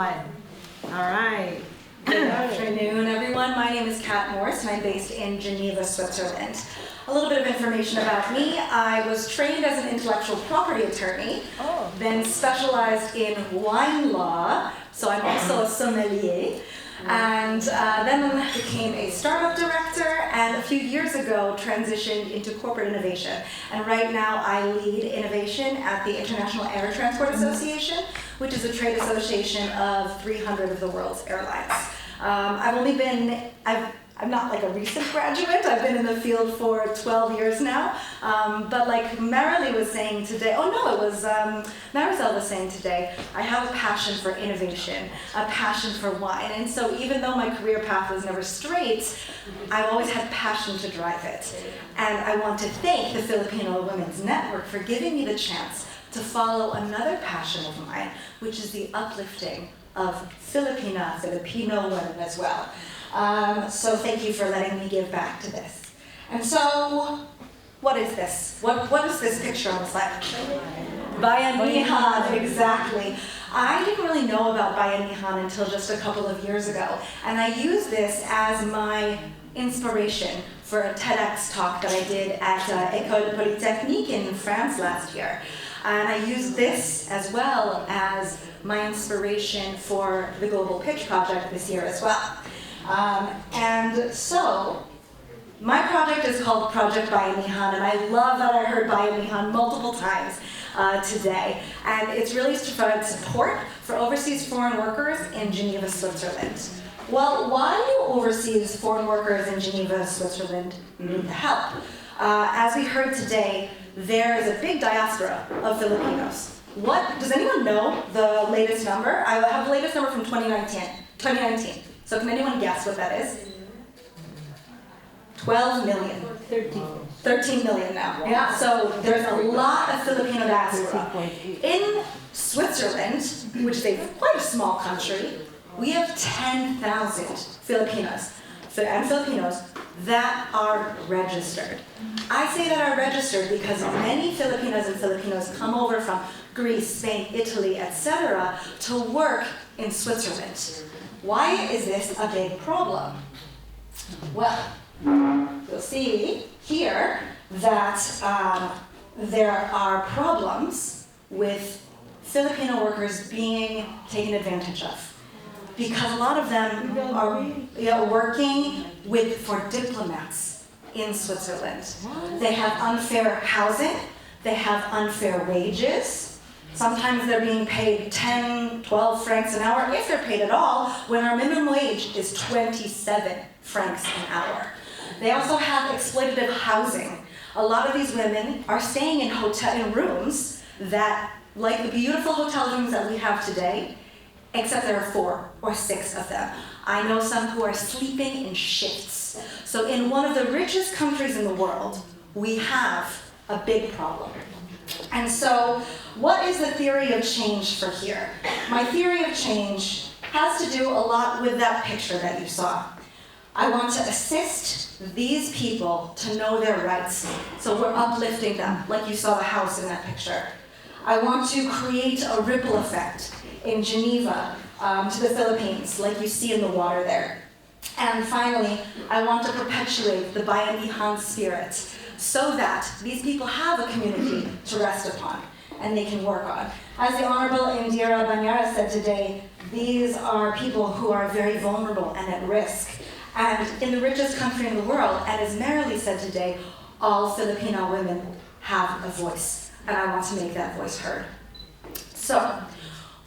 All right. Good afternoon, everyone. My name is Kat Morse, and I'm based in Geneva, Switzerland. A little bit of information about me. I was trained as an intellectual property attorney, then specialized in wine law, so I'm also a sommelier, and then became a startup director, and a few years ago transitioned into corporate innovation. And right now I lead innovation at the International Air Transport Association, which is a trade association of 300 of the world's airlines. I'm not like a recent graduate. I've been in the field for 12 years now. But like Marilee was saying today, Marisol was saying today, I have a passion for innovation, a passion for wine. And so even though my career path was never straight, I've always had passion to drive it. And I want to thank the Filipino Women's Network for giving me the chance to follow another passion of mine, which is the uplifting of Filipino women as well. So thank you for letting me give back to this. And so, what is this? What is this picture on the slide? Bayanihan, exactly. I didn't really know about Bayanihan until just a couple of years ago, and I used this as my inspiration for a TEDx talk that I did at École Polytechnique in France last year. And I used this as well as my inspiration for the Global Pitch Project this year as well. And so, my project is called Project Bayanihan, and I love that I heard Bayanihan multiple times today. And it's really to provide support for overseas foreign workers in Geneva, Switzerland. Well, why do overseas foreign workers in Geneva, Switzerland need the help? As we heard today, there is a big diaspora of Filipinos. Does anyone know the latest number? I have the latest number from 2019. So can anyone guess what that is? 12 million. 13 million now. Yeah, so there's a lot of Filipino diaspora. In Switzerland, which is quite a small country, we have 10,000 Filipinos that are registered. I say that are registered because many Filipinas and Filipinos come over from Greece, Spain, Italy, etc. to work in Switzerland. Why is this a big problem? Well, you'll see here that there are problems with Filipino workers being taken advantage of, because a lot of them are working for diplomats in Switzerland. They have unfair housing, they have unfair wages. Sometimes they're being paid 10, 12 francs an hour, if they're paid at all, when our minimum wage is 27 francs an hour. They also have exploitative housing. A lot of these women are staying in rooms that, like the beautiful hotel rooms that we have today, except there are 4 or 6 of them. I know some who are sleeping in shifts. So in one of the richest countries in the world, we have a big problem. And so, what is the theory of change for here? My theory of change has to do a lot with that picture that you saw. I want to assist these people to know their rights. So we're uplifting them, like you saw the house in that picture. I want to create a ripple effect in Geneva to the Philippines, like you see in the water there. And finally, I want to perpetuate the Bayanihan spirit so that these people have a community to rest upon and they can work on. As the Honorable Indira Banyara said today, these are people who are very vulnerable and at risk. And in the richest country in the world, and as Marilee said today, all Filipino women have a voice, and I want to make that voice heard. So,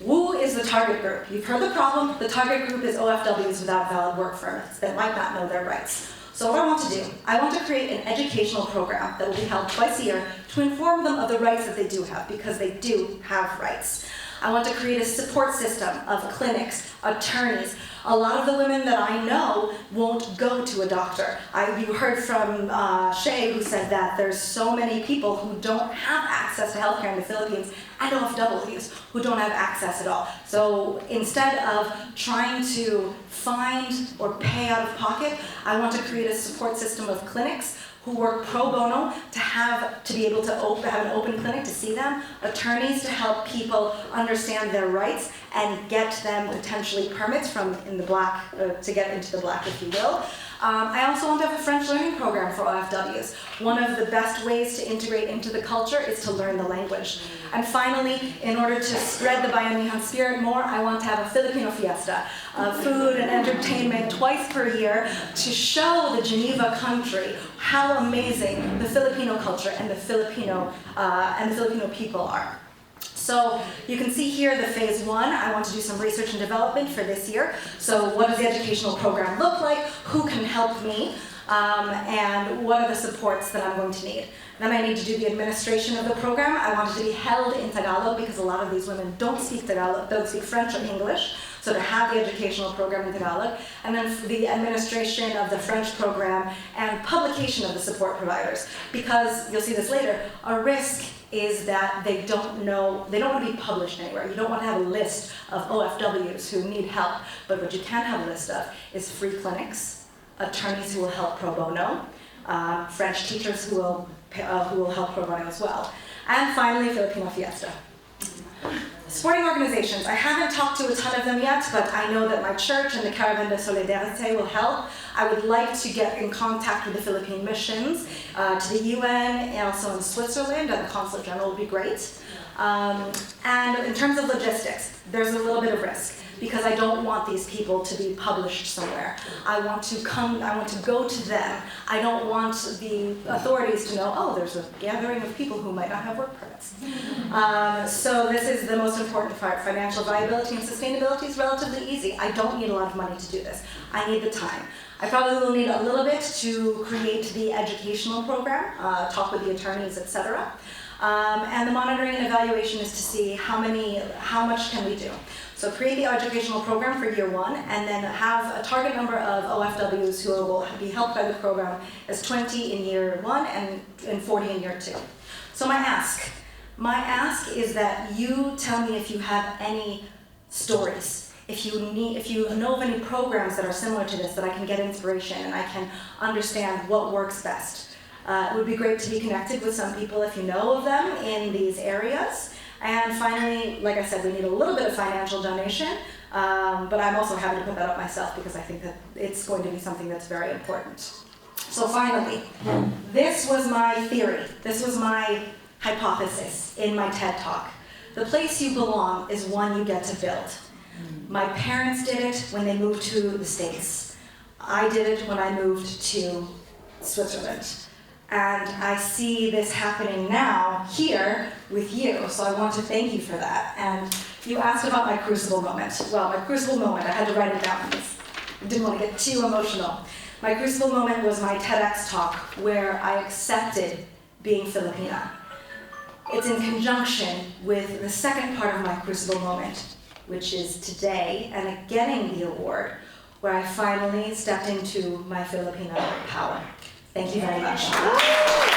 who is the target group? You've heard the problem. The target group is OFWs without valid work permits that might not know their rights. So what I want to do, I want to create an educational program that will be held twice a year to inform them of the rights that they do have, because they do have rights. I want to create a support system of clinics, attorneys. A lot of the women that I know won't go to a doctor. You heard from Shay, who said that there's so many people who don't have access to healthcare in the Philippines, and OFWs who don't have access at all. So instead of trying to find or pay out of pocket, I want to create a support system of clinics who work pro bono to be able to have an open clinic to see them, attorneys to help people understand their rights, and get them potentially permits from in the black, to get into the black, if you will. I also want to have a French learning program for OFWs. One of the best ways to integrate into the culture is to learn the language. And finally, in order to spread the Bayanihan spirit more, I want to have a Filipino fiesta, food and entertainment twice per year to show the Geneva country how amazing the Filipino culture and the Filipino people are. So you can see here the phase 1, I want to do some research and development for this year. So what does the educational program look like? Who can help me? And what are the supports that I'm going to need? Then I need to do the administration of the program. I want it to be held in Tagalog because a lot of these women don't speak Tagalog, don't speak French or English. So to have the educational program in Tagalog, and then the administration of the French program and publication of the support providers. Because, you'll see this later, a risk is that they don't want to be published anywhere. You don't want to have a list of OFWs who need help, but what you can have a list of is free clinics, attorneys who will help pro bono, French teachers who will help pro bono as well, and finally, Filipino Fiesta. Sporting organizations, I haven't talked to a ton of them yet, but I know that my church and the Caravan de Solidarité will help. I would like to get in contact with the Philippine missions, to the UN, and also in Switzerland, and the Consulate General would be great. And in terms of logistics, there's a little bit of risk, because I don't want these people to be published somewhere. I want to go to them. I don't want the authorities to know, oh, there's a gathering of people who might not have work permits. So this is the most important part. Financial viability and sustainability is relatively easy. I don't need a lot of money to do this. I need the time. I probably will need a little bit to create the educational program, talk with the attorneys, etc. And the monitoring and evaluation is to see how much can we do. So create the educational program for year 1, and then have a target number of OFWs who will be helped by the program as 20 in year 1 and 40 in year 2. So my ask is that you tell me if you have any stories. If you know of any programs that are similar to this, that I can get inspiration and I can understand what works best. It would be great to be connected with some people if you know of them in these areas. And finally, like I said, we need a little bit of financial donation, but I'm also happy to put that up myself because I think that it's going to be something that's very important. So finally, this was my theory. This was my hypothesis in my TED Talk. The place you belong is one you get to build. My parents did it when they moved to the States. I did it when I moved to Switzerland. And I see this happening now, here, with you, so I want to thank you for that. And you asked about my crucible moment. Well, my crucible moment, I had to write it down because I didn't want to get too emotional. My crucible moment was my TEDx talk where I accepted being Filipina. It's in conjunction with the second part of my crucible moment, which is today, and getting the award, where I finally stepped into my Filipina power. Thank you very much.